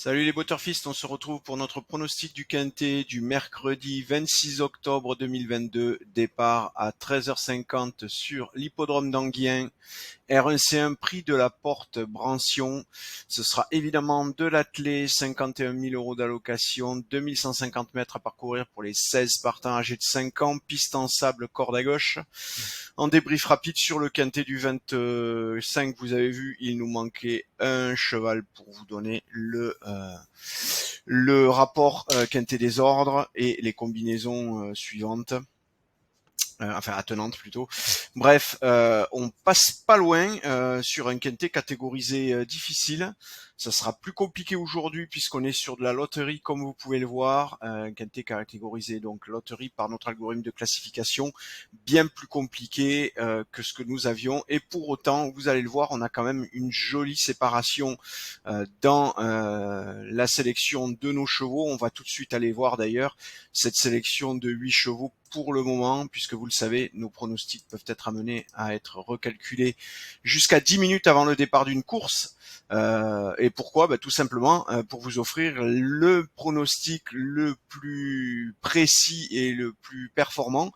Salut les Butterfist, on se retrouve pour notre pronostic du Quintet du mercredi 26 octobre 2022, départ à 13h50 sur l'hippodrome d'Anguien. R1C1 prix de la porte Brancion. Ce sera évidemment de l'attelé, 51 000 euros d'allocation, 2150 mètres à parcourir pour les 16 partants âgés de 5 ans, piste en sable, corde à gauche. En débrief rapide sur le quintet du 25, vous avez vu, il nous manquait un cheval pour vous donner le rapport quintet des ordres et les combinaisons suivantes. Enfin attenante plutôt. Bref, on passe pas loin sur un quintet catégorisé difficile. Ça sera plus compliqué aujourd'hui puisqu'on est sur de la loterie comme vous pouvez le voir. Un quintet catégorisé donc loterie par notre algorithme de classification, bien plus compliqué que ce que nous avions. Et pour autant, vous allez le voir, on a quand même une jolie séparation dans la sélection de nos chevaux. On va tout de suite aller voir d'ailleurs cette sélection de 8 chevaux pour le moment, puisque vous le savez, nos pronostics peuvent être amenés à être recalculés jusqu'à 10 minutes avant le départ d'une course. Et pourquoi ? Tout simplement pour vous offrir le pronostic le plus précis et le plus performant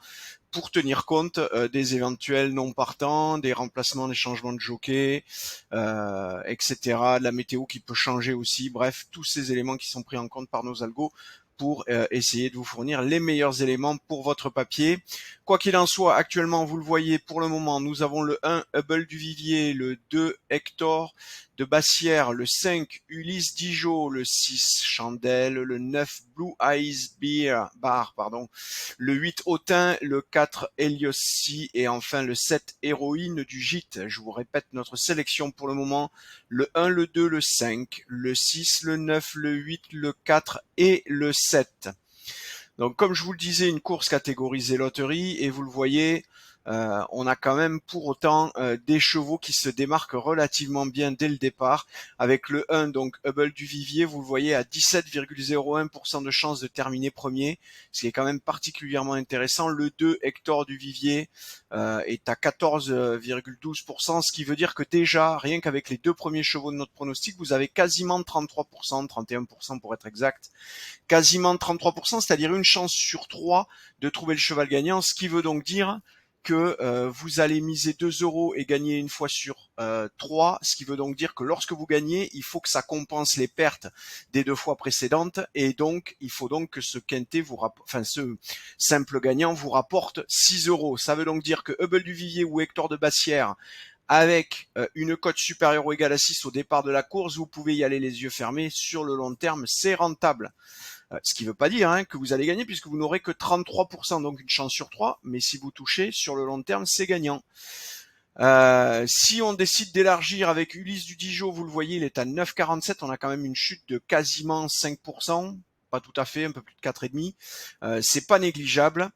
pour tenir compte des éventuels non partants, des remplacements, des changements de jockey, etc. De la météo qui peut changer aussi. Bref, tous ces éléments qui sont pris en compte par nos algos pour essayer de vous fournir les meilleurs éléments pour votre papier. Quoi qu'il en soit, actuellement, vous le voyez, pour le moment, nous avons le 1 Hubble du Vivier, le 2 Hector de Bassière, le 5 Ulysse Dijon, le 6 Chandelle, le 9 Blue Eyes Bar, le 8 Autun, le 4 Heliossi et enfin le 7 Héroïne du Gîte. Je vous répète notre sélection pour le moment, le 1, le 2, le 5, le 6, le 9, le 8, le 4 et le 7. Donc comme je vous le disais, une course catégorisée loterie et vous le voyez, on a quand même pour autant des chevaux qui se démarquent relativement bien dès le départ. Avec le 1, donc Hubble du Vivier, vous le voyez à 17,01% de chance de terminer premier, ce qui est quand même particulièrement intéressant. Le 2, Hector du Vivier, est à 14,12%, ce qui veut dire que déjà, rien qu'avec les deux premiers chevaux de notre pronostic, vous avez quasiment 33%, 31% pour être exact, quasiment 33%, c'est-à-dire une chance sur 3 de trouver le cheval gagnant, ce qui veut donc dire que vous allez miser 2 euros et gagner une fois sur 3, ce qui veut donc dire que lorsque vous gagnez, il faut que ça compense les pertes des deux fois précédentes, et donc il faut donc que ce quintet ce simple gagnant vous rapporte 6 euros. Ça veut donc dire que Hubble du Vivier ou Hector de Bassière, avec une cote supérieure ou égale à 6 au départ de la course, vous pouvez y aller les yeux fermés. Sur le long terme, c'est rentable. Ce qui ne veut pas dire que vous allez gagner puisque vous n'aurez que 33%, donc une chance sur 3, mais si vous touchez, sur le long terme, c'est gagnant. Si on décide d'élargir avec Ulysse du Dijon, vous le voyez, il est à 9,47, on a quand même une chute de quasiment 5%, pas tout à fait, un peu plus de 4,5, c'est pas négligeable.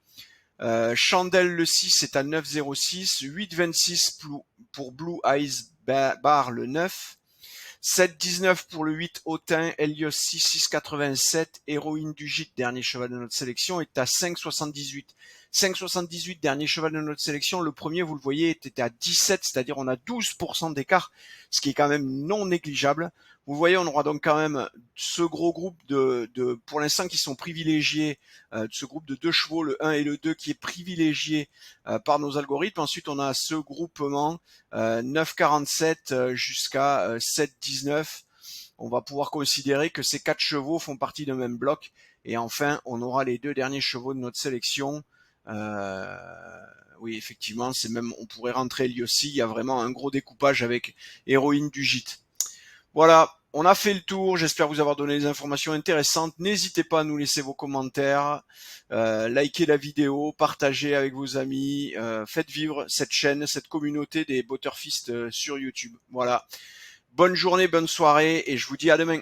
Chandelle le 6 est à 9,06, 8,26 pour Blue Eyes Bar le 9, 7,19 pour le 8 Autun, Helios 6, 6,87, Héroïne du Gîte, dernier cheval de notre sélection, est à 5,78. 5,78, dernier cheval de notre sélection. Le premier, vous le voyez, était à 17, c'est-à-dire on a 12% d'écart, ce qui est quand même non négligeable. Vous voyez, on aura donc quand même ce gros groupe pour l'instant qui sont privilégiés, de ce groupe de deux chevaux, le 1 et le 2, qui est privilégié par nos algorithmes. Ensuite, on a ce groupement 9,47 jusqu'à 7,19. On va pouvoir considérer que ces quatre chevaux font partie d'un même bloc. Et enfin, on aura les deux derniers chevaux de notre sélection. Oui, effectivement, c'est même, on pourrait rentrer lui aussi. Il y a vraiment un gros découpage avec Héroïne du Gîte. Voilà, on a fait le tour. J'espère vous avoir donné des informations intéressantes. N'hésitez pas à nous laisser vos commentaires, likez la vidéo, partagez avec vos amis, faites vivre cette chaîne, cette communauté des Butterfist sur YouTube. Voilà. Bonne journée, bonne soirée et je vous dis à demain.